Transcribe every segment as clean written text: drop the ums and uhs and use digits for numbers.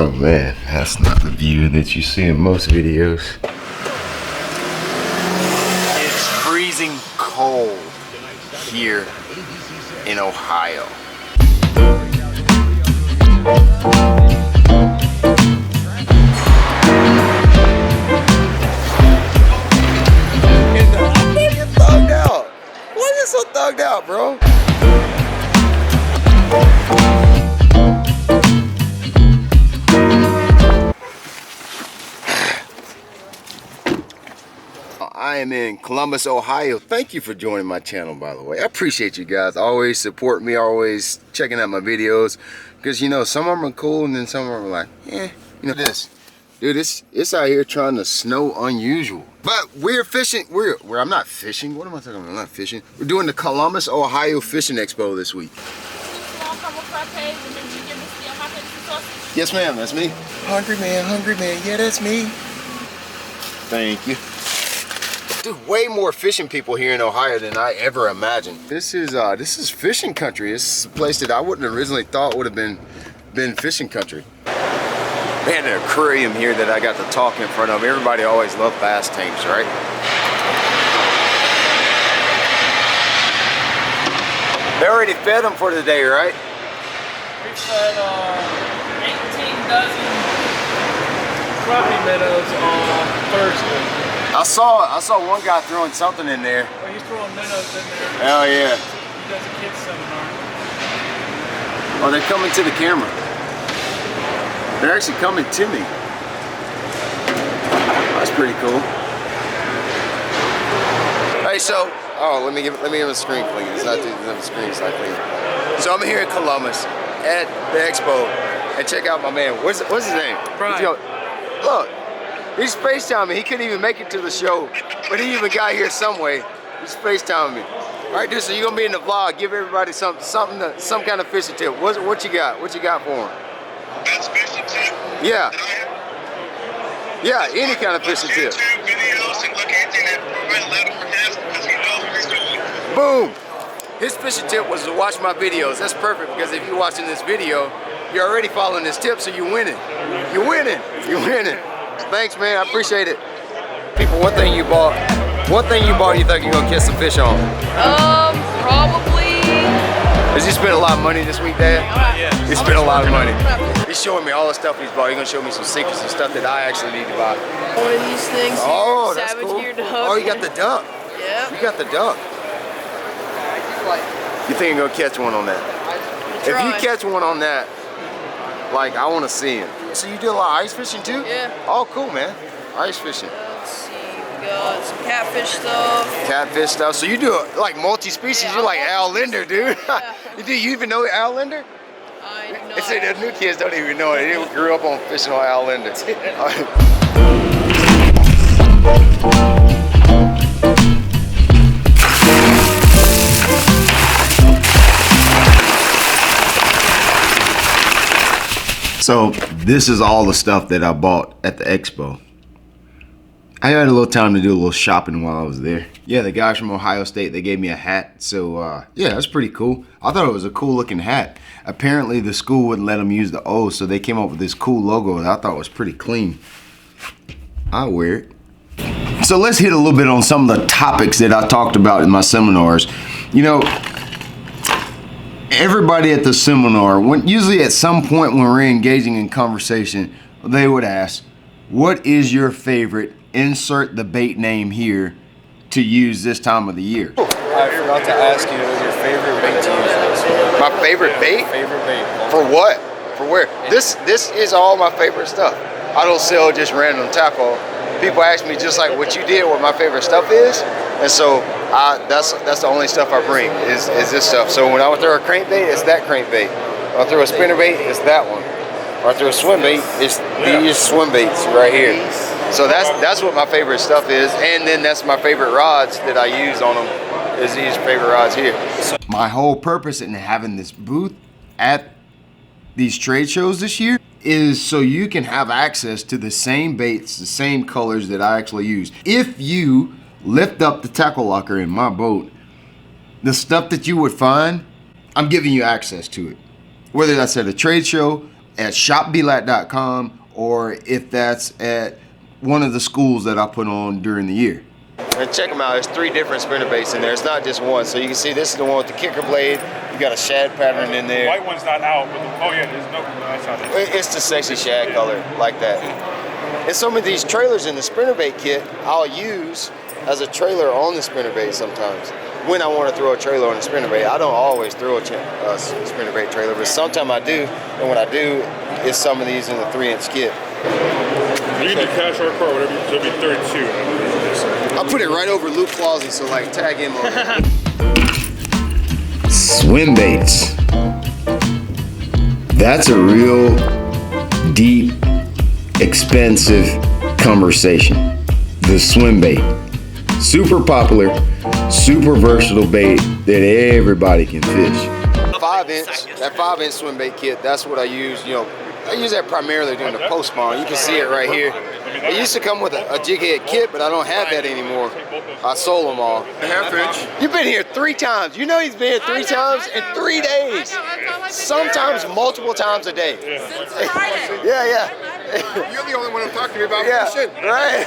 Oh man, that's not the view that you see in most videos. It's freezing cold here in Ohio. You're thugged out. Why are you so thugged out, bro? I am in Columbus, Ohio. Thank you for joining my channel, by the way. I appreciate you guys. Always support me, always checking out my videos. Because, you know, some of them are cool and then some of them are like, eh. You know this. Dude, it's out here trying to snow unusual. But we're fishing. I'm not fishing. What am I talking about? I'm not fishing. We're doing the Columbus, Ohio Fishing Expo this week. Yes, ma'am. That's me. Hungry man. Yeah, that's me. Thank you. Dude, way more fishing people here in Ohio than I ever imagined. This is fishing country. This is a place that I wouldn't originally thought would have been fishing country. They had an aquarium here that I got to talk in front of. Everybody always loved bass tanks, right? They already fed them for the day, right? We fed 18 dozen crappie minnows on Thursday. I saw one guy throwing something in there. Oh, he's throwing minnows in there. Hell yeah. He does a kids seminar. Oh, they're coming to the camera. They're actually coming to me. That's pretty cool. Hey, so let me give him a screen, please. It's not the screen, it's not clean. So I'm here in Columbus at the expo, and check out my man. What's his name? Brian. Look, he's FaceTiming me. He couldn't even make it to the show, but he even got here some way. He's FaceTiming me. All right, dude. So you're gonna be in the vlog. Give everybody some kind of fishing tip. What you got? What you got for him? That's fishing tip. Yeah. Yeah, any kind of fishing tip. YouTube videos and look anything that provides Latimer has because he knows what he's doing. Boom. His fishing tip was to watch my videos. That's perfect because if you're watching this video, you're already following this tip, so you're winning. You're winning. You're winning. Thanks, man. I appreciate it. People, one thing you bought you think you're gonna catch some fish on? Probably. Has he spent a lot of money this week, Dad? Yeah. He spent a lot of money. He's showing me all the stuff he's bought. He's gonna show me some secrets and stuff that I actually need to buy. One of these things. Oh, that's Savage cool. Gear duck. Oh, you got the duck. Yeah. You got the duck. You think you're gonna catch one on that? If you catch one on that, like, I want to see him. So you do a lot of ice fishing too? Yeah. Oh, cool, man. Ice fishing. Let's see. We got some catfish stuff. Catfish stuff. So you do like multi-species. Yeah, You're like Al Linder, dude. Yeah. You even know Al Linder? I know. They say the new kids don't even know it. They grew up on fishing on Al Linder. So this is all the stuff that I bought at the expo. I had a little time to do a little shopping while I was there. Yeah, the guys from Ohio State, they gave me a hat. So yeah, that's pretty cool. I thought it was a cool looking hat. Apparently the school wouldn't let them use the O, so they came up with this cool logo that I thought was pretty clean. I'll wear it. So let's hit a little bit on some of the topics that I talked about in my seminars. You know, everybody at the seminar, usually at some point when we're engaging in conversation, they would ask, what is your favorite, insert the bait name here, to use this time of the year? I forgot to ask you, what your favorite bait to use? My favorite bait? Favorite bait. For what? For where? This is all my favorite stuff. I don't sell just random tackle. People ask me just like what you did, what my favorite stuff is, and so that's the only stuff I bring is this stuff. So when I throw a crankbait, it's that crankbait. When I throw a spinnerbait, it's that one. When I throw a swimbait, it's these swimbaits right here. So that's what my favorite stuff is, and then that's my favorite rods that I use on them is these favorite rods here. My whole purpose in having this booth at these trade shows this year is so you can have access to the same baits, the same colors that I actually use. If you lift up the tackle locker in my boat, the stuff that you would find, I'm giving you access to it. Whether that's at a trade show at shopblat.com or if that's at one of the schools that I put on during the year. And check them out, there's 3 different spinner baits in there. It's not just one. So you can see this is the one with the kicker blade. You got a shad pattern in there. The white one's not out, but there's no, that's how it is. It's the sexy shad color like that. And some of these trailers in the spinnerbait kit I'll use as a trailer on the spinnerbait sometimes. When I want to throw a trailer on the spinnerbait, I don't always throw a spinnerbait trailer, but sometimes I do. And when I do, it's some of these in the 3-inch kit. You can do cash or car, whatever. So it'll be 32. I'll put it right over Luke Clausey, so like tag him on it. Swimbaits. That's a real deep, expensive conversation. The swimbait. Super popular, super versatile bait that everybody can fish. 5-inch, that 5-inch swimbait kit, that's what I use, you know. I use that primarily during the post spawn. You can see it right here. It used to come with a jig head kit, but I don't have that anymore. I sold them all. Half-inch. You've been here 3 times. You know he's been here 3 times in 3 days. Sometimes multiple times a day. Since Friday. Yeah. You're the only one who talked to me about fishing. Right.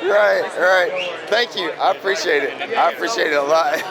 Right. Thank you. I appreciate it. I appreciate it a lot.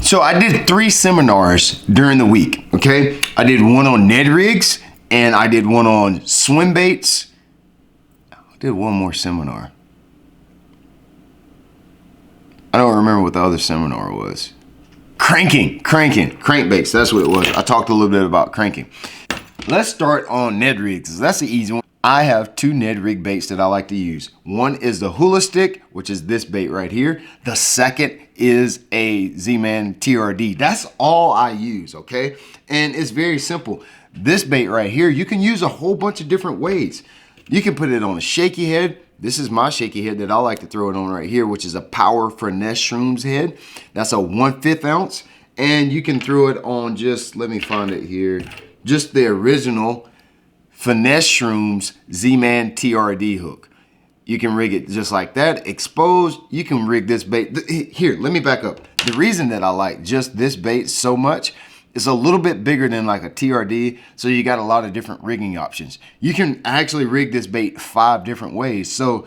So I did 3 seminars during the week, okay? I did one on Ned rigs, and I did one on swim baits. I did one more seminar. I don't remember what the other seminar was. Crankbaits, that's what it was. I talked a little bit about cranking. Let's start on Ned rigs. That's the easy one. I have 2 Ned rig baits that I like to use. One is the hula stick, which is this bait right here. The second is a Z-Man TRD. That's all I use, okay? And it's very simple. This bait right here, you can use a whole bunch of different ways. You can put it on a shaky head. This is my shaky head that I like to throw it on right here, which is a Power Finesse Shrooms head. That's a 1/5 ounce. And you can throw it on just, let me find it here, just the original Finesse Shrooms Z-Man TRD hook. You can rig it just like that, exposed. You can rig this bait. Here, let me back up. The reason that I like just this bait so much, it's a little bit bigger than like a TRD, so you got a lot of different rigging options. You can actually rig this bait 5 different ways. So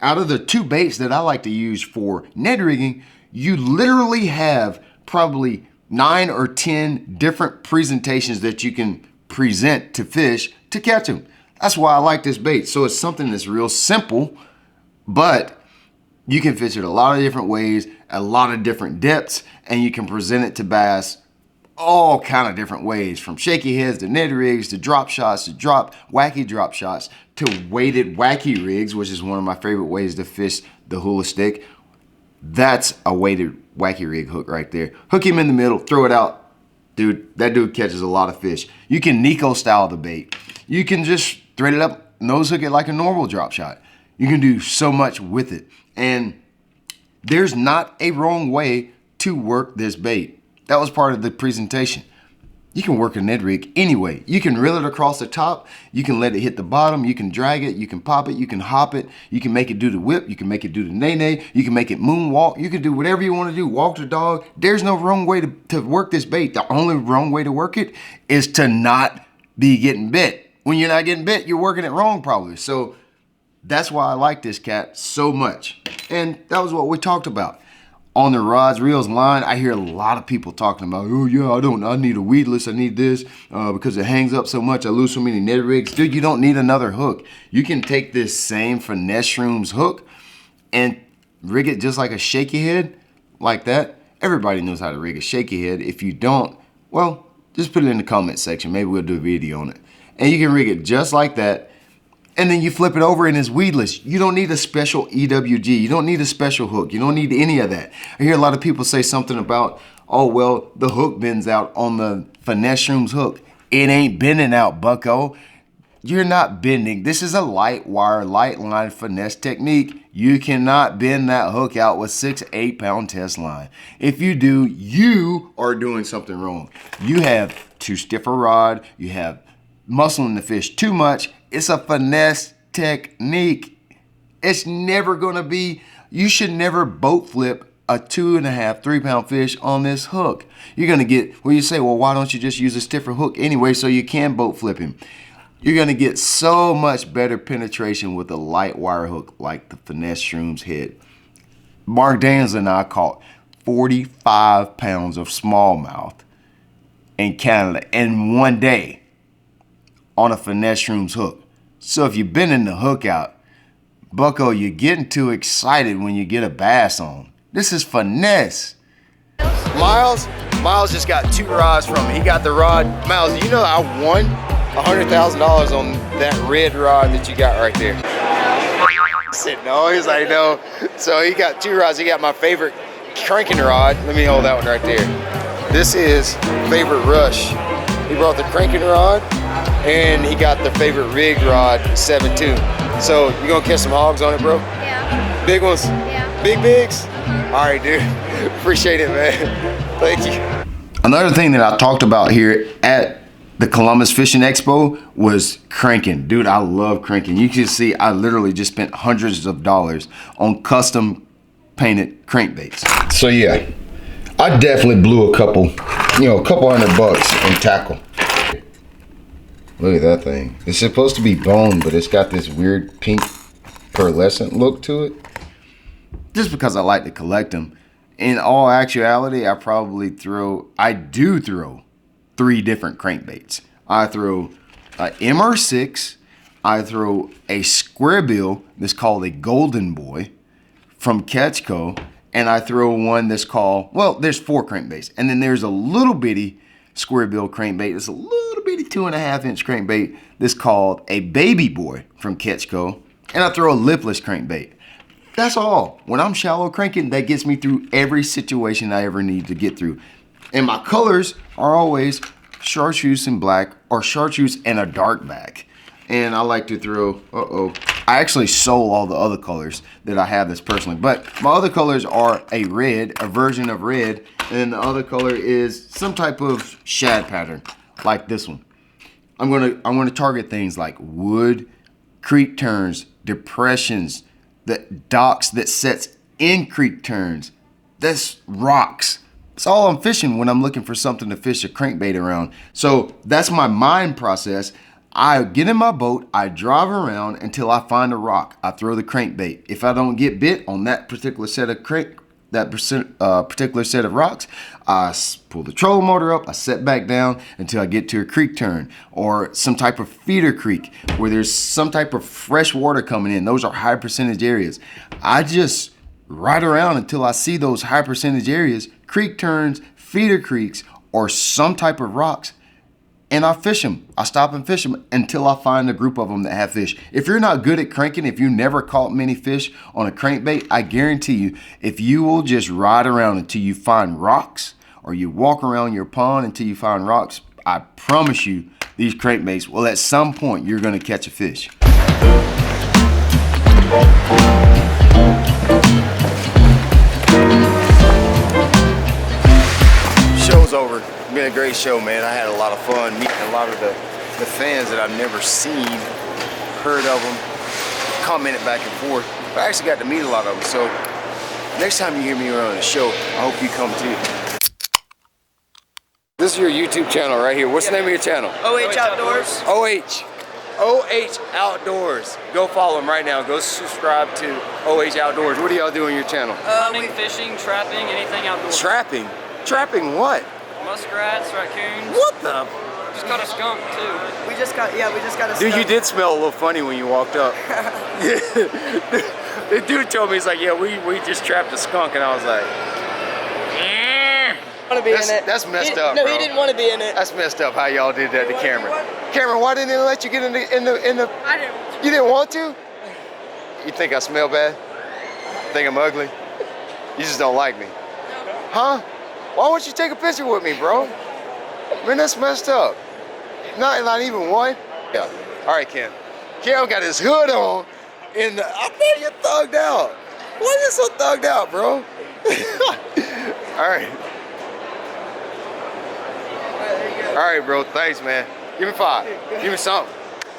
out of the 2 baits that I like to use for Ned rigging, you literally have probably 9 or 10 different presentations that you can present to fish to catch them. That's why I like this bait. So it's something that's real simple, but you can fish it a lot of different ways, a lot of different depths, and you can present it to bass all kind of different ways, from shaky heads to Ned rigs to drop shots to wacky drop shots to weighted wacky rigs, which is one of my favorite ways to fish the hula stick. That's a weighted wacky rig hook right there. Hook him in the middle, throw it out. Dude, that dude catches a lot of fish. You can Nico style the bait. You can just thread it up, nose hook it like a normal drop shot. You can do so much with it. And there's not a wrong way to work this bait. That was part of the presentation. You can work a Ned rig anyway. You can reel it across the top. You can let it hit the bottom. You can drag it. You can pop it. You can hop it. You can make it do the whip. You can make it do the nay-nay. You can make it moonwalk. You can do whatever you want to do. Walk the dog. There's no wrong way to work this bait. The only wrong way to work it is to not be getting bit. When you're not getting bit, you're working it wrong probably. So that's why I like this cat so much. And that was what we talked about. On the rods, reels, line, I hear a lot of people talking about, oh yeah, I need a weedless, I need this, because it hangs up so much, I lose so many Ned rigs. Dude, you don't need another hook. You can take this same Finesse Shrooms hook and rig it just like a shaky head, like that. Everybody knows how to rig a shaky head. If you don't, well, just put it in the comment section. Maybe we'll do a video on it. And you can rig it just like that. And then you flip it over and it's weedless. You don't need a special EWG. You don't need a special hook. You don't need any of that. I hear a lot of people say something about, oh, well, the hook bends out on the Finesse Shrooms hook. It ain't bending out, bucko. You're not bending. This is a light wire, light line finesse technique. You cannot bend that hook out with 6 8-pound test line. If you do, you are doing something wrong. You have too stiff a rod. You have muscling the fish too much. It's a finesse technique. It's never gonna be, you should never boat flip a 2.5, 3 pound fish on this hook. You're gonna get, well, you say, well, why don't you just use a stiffer hook anyway so you can boat flip him? You're gonna get so much better penetration with a light wire hook like the Finesse Shrooms head. Mark Daniels and I caught 45 pounds of smallmouth in Canada in one day on a Finesse Shrooms hook. So if you've been in the hook out, bucko, you're getting too excited when you get a bass on. This is finesse. Miles just got 2 rods from me. He got the rod. Miles, you know I won $100,000 on that red rod that you got right there. I said no, he's like no. So he got 2 rods. He got my favorite cranking rod. Let me hold that one right there. This is favorite Rush. He brought the cranking rod and he got the favorite rig rod 7.2. So you gonna catch some hogs on it, bro? Yeah. Big ones? Yeah. Big bigs? All right, dude. Appreciate it, man. Thank you. Another thing that I talked about here at the Columbus Fishing Expo was cranking. Dude, I love cranking. You can see I literally just spent hundreds of dollars on custom painted crankbaits. So yeah, I definitely blew a couple $100 in tackle. Look at that thing. It's supposed to be bone, but it's got this weird pink pearlescent look to it. Just because I like to collect them. In all actuality, I do throw 3 different crankbaits. I throw a MR6, I throw a square bill that's called a Golden Boy from Ketchco, and I throw one that's called, well, there's 4 crankbaits. And then there's a little bitty square bill crankbait. It's a little bitty 2.5-inch crankbait that's called a Baby Boy from Ketchco. And I throw a lipless crankbait. That's all. When I'm shallow cranking, that gets me through every situation I ever need to get through. And my colors are always chartreuse and black or chartreuse and a dark back. And I like to throw, I actually sold all the other colors that I have this personally. But my other colors are a red, a version of red. And the other color is some type of shad pattern like this one. I'm gonna target things like wood, creek turns, depressions, the docks that sets in creek turns. That's rocks. It's all I'm fishing when I'm looking for something to fish a crankbait around. So that's my mind process. I get in my boat, I drive around until I find a rock. I throw the crankbait. If I don't get bit on that particular set of particular set of rocks, I pull the trolling motor up, I set back down until I get to a creek turn or some type of feeder creek where there's some type of fresh water coming in. Those are high percentage areas. I just ride around until I see those high percentage areas, creek turns, feeder creeks, or some type of rocks, and I fish them. I stop and fish them until I find a group of them that have fish. If you're not good at cranking, if you never caught many fish on a crankbait, I guarantee you, if you will just ride around until you find rocks, or you walk around your pond until you find rocks, I promise you, these crankbaits, well, at some point, you're gonna catch a fish. Show's over. It's been a great show, man. I had a lot of fun meeting a lot of the fans that I've never seen, heard of them, commented back and forth. But I actually got to meet a lot of them. So next time you hear me around the show, I hope you come too. This is your YouTube channel right here. What's the name of your channel? OH Outdoors. OH Outdoors. Go follow him right now. Go subscribe to OH Outdoors. What do y'all do on your channel? Hunting, fishing, trapping, anything outdoors. Trapping? Trapping what? Muskrats, raccoons. What the? Just caught a skunk too. We just got a Dude, you did smell a little funny when you walked up. The dude told me, he's like, yeah, we just trapped a skunk, and I was like, that's messed up, No, bro. he didn't want to be in it. That's messed up how y'all did that to Cameron. Cameron, why didn't they let you get in the I didn't. You didn't want to? You think I smell bad? Think I'm ugly? You just don't like me. Huh? Why won't you take a picture with me, bro? Man, that's messed up. Not even one? Yeah. All right, Ken. Ken got his hood on, and I bet you're thugged out. Why are you so thugged out, bro? All right. All right, bro. Thanks, man. Give me 5. Give me something.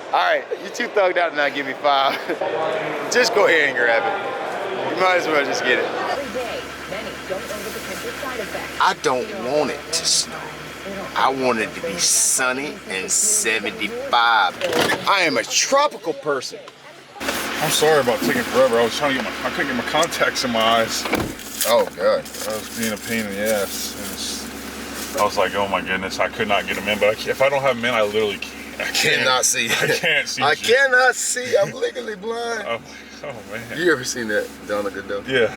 All right. You too thugged out to not give me 5. Just go ahead and grab it. You might as well just get it. Every day, many I don't want it to snow. I want it to be sunny and 75. I am a tropical person. I'm sorry about taking forever. I was trying to get I couldn't get my contacts in my eyes. Oh God. I was being a pain in the ass. I was like, oh my goodness, I could not get them in. But if I don't have them in, I literally can't. I Cannot see. I can't see. I shit. cannot see. I'm legally blind. Oh man. You ever seen that Donna Goodell? Yeah.